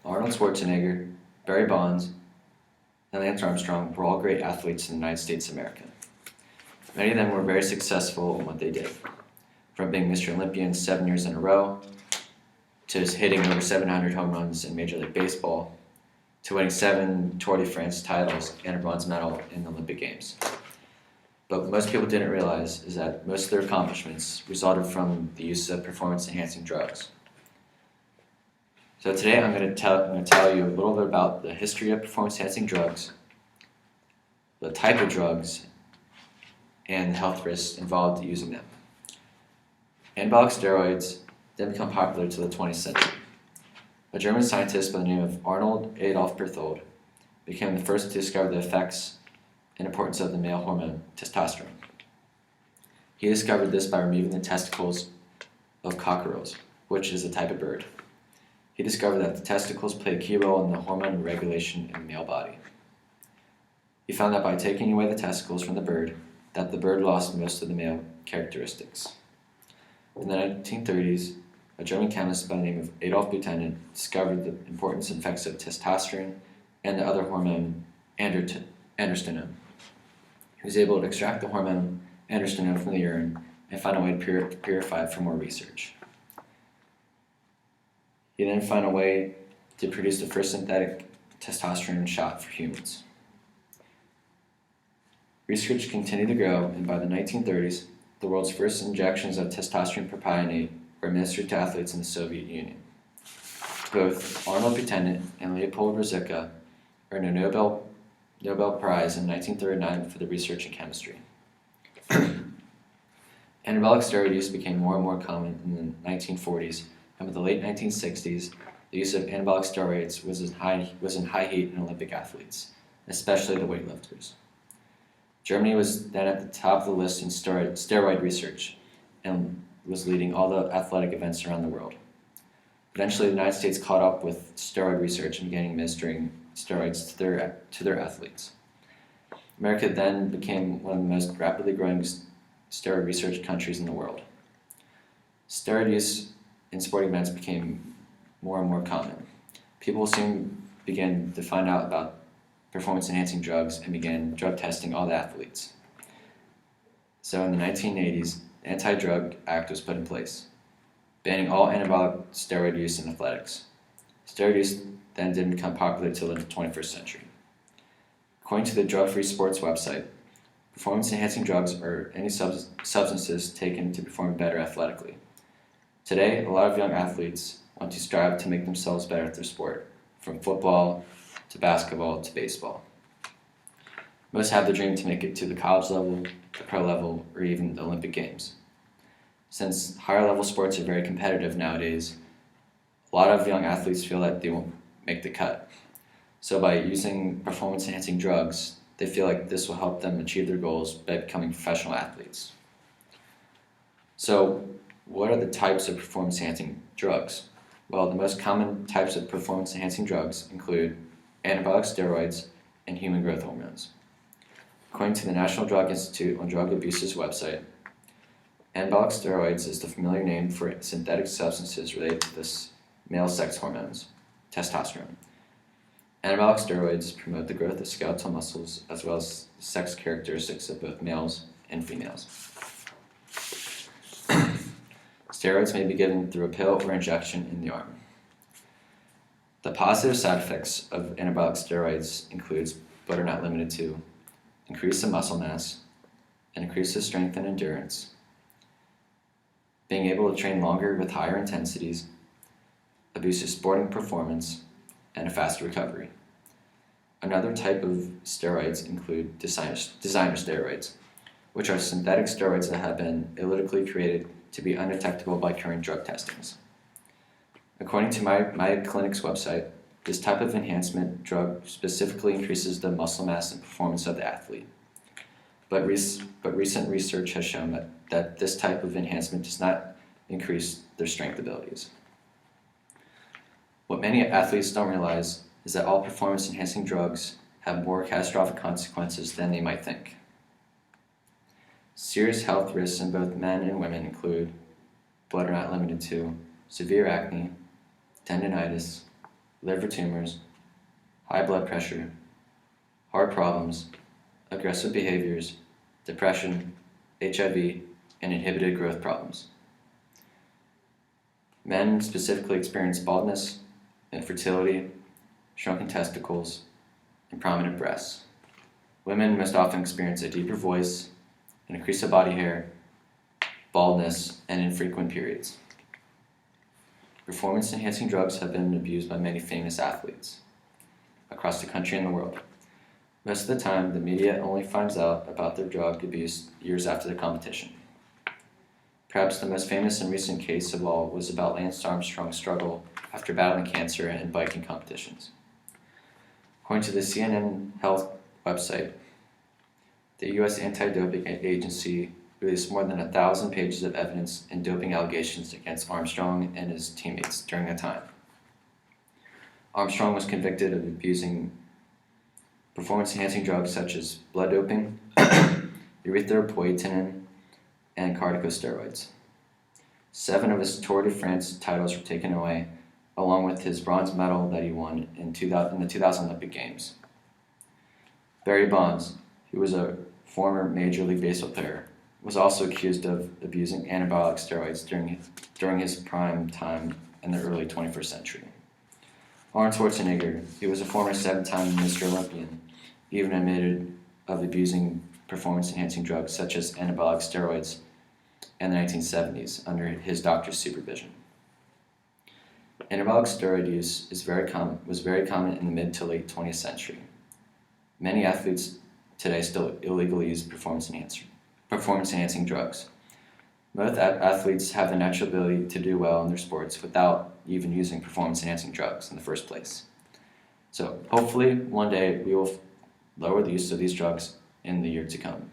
Arnold Schwarzenegger, Barry Bonds, and Lance Armstrong were all great athletes in the United States of America. Many of them were very successful in what they did, from being Mr. Olympian 7 years in a row, to hitting over 700 home runs in Major League Baseball, to winning 7 Tour de France titles and a bronze medal in the Olympic Games. But what most people didn't realize is that most of their accomplishments resulted from the use of performance-enhancing drugs. So today I'm going to tell you a little bit about the history of performance-enhancing drugs, the type of drugs, and the health risks involved in using them. Anabolic steroids didn't become popular until the 20th century. A German scientist by the name of Arnold Adolf Berthold became the first to discover the effects and importance of the male hormone testosterone. He discovered this by removing the testicles of cockerels, which is a type of bird. He discovered that the testicles play a key role in the hormone regulation in the male body. He found that by taking away the testicles from the bird, that the bird lost most of the male characteristics. In the 1930s, a German chemist by the name of Adolf Buchanan discovered the importance and effects of testosterone and the other hormone, androstenone. He was able to extract the hormone androstenone from the urine and find a way to purify it for more research. He then found a way to produce the first synthetic testosterone shot for humans. Research continued to grow, and by the 1930s, the world's first injections of testosterone propionate were administered to athletes in the Soviet Union. Both Arnold Buchanan and Leopold Ruzicka earned a Nobel Prize in 1939 for the research in chemistry. Anabolic steroid use became more and more common in the 1940s, and by the late 1960s, the use of anabolic steroids was in high heat in Olympic athletes, especially the weightlifters. Germany was then at the top of the list in steroid research and was leading all the athletic events around the world. Eventually, the United States caught up with steroid research and began administering steroids to their athletes. America then became one of the most rapidly growing steroid research countries in the world. Steroid use in sporting events became more and more common. People soon began to find out about performance-enhancing drugs and began drug testing all the athletes. So in the 1980s, the Anti-Drug Act was put in place, banning all anabolic steroid use in athletics. Steroid use then didn't become popular until the 21st century. According to the Drug Free Sports website, performance-enhancing drugs are any substances taken to perform better athletically. Today, a lot of young athletes want to strive to make themselves better at their sport, from football to basketball to baseball. Most have the dream to make it to the college level, the pro level, or even the Olympic Games. Since higher level sports are very competitive nowadays, a lot of young athletes feel that they won't make the cut. So by using performance-enhancing drugs, they feel like this will help them achieve their goals by becoming professional athletes. So what are the types of performance-enhancing drugs? Well, the most common types of performance-enhancing drugs include anabolic steroids and human growth hormones. According to the National Drug Institute on Drug Abuse's website, anabolic steroids is the familiar name for synthetic substances related to this male sex hormones, testosterone. Anabolic steroids promote the growth of skeletal muscles as well as sex characteristics of both males and females. Steroids may be given through a pill or injection in the arm. The positive side effects of anabolic steroids includes, but are not limited to, increase of muscle mass, and increase of strength and endurance, being able to train longer with higher intensities, a boost of sporting performance, and a faster recovery. Another type of steroids include designer steroids, which are synthetic steroids that have been illegally created to be undetectable by current drug testings. According to my clinic's website, this type of enhancement drug specifically increases the muscle mass and performance of the athlete. But recent research has shown that this type of enhancement does not increase their strength abilities. What many athletes don't realize is that all performance-enhancing drugs have more catastrophic consequences than they might think. Serious health risks in both men and women include, but are not limited to, severe acne, tendinitis, liver tumors, high blood pressure, heart problems, aggressive behaviors, depression, HIV, and inhibited growth problems. Men specifically experience baldness, infertility, shrunken testicles, and prominent breasts. Women most often experience a deeper voice, an increase of body hair, baldness, and infrequent periods. Performance-enhancing drugs have been abused by many famous athletes across the country and the world. Most of the time, the media only finds out about their drug abuse years after the competition. Perhaps the most famous and recent case of all was about Lance Armstrong's struggle after battling cancer in biking competitions. According to the CNN Health website, the U.S. Anti-Doping Agency released more than 1,000 pages of evidence and doping allegations against Armstrong and his teammates during that time. Armstrong was convicted of abusing performance-enhancing drugs such as blood doping, erythropoietin, and corticosteroids. 7 of his Tour de France titles were taken away, along with his bronze medal that he won in the 2000 Olympic Games. Barry Bonds, who was a former Major League Baseball player, was also accused of abusing anabolic steroids during his prime time in the early 21st century. Arnold Schwarzenegger, who was a former 7-time Mr. Olympian, even admitted of abusing performance-enhancing drugs such as anabolic steroids in the 1970s under his doctor's supervision. Anabolic steroid use was very common in the mid to late 20th century. Many athletes today still illegally use performance-enhancing drugs. Most athletes have the natural ability to do well in their sports without even using performance-enhancing drugs in the first place. So hopefully one day we will lower the use of these drugs in the year to come.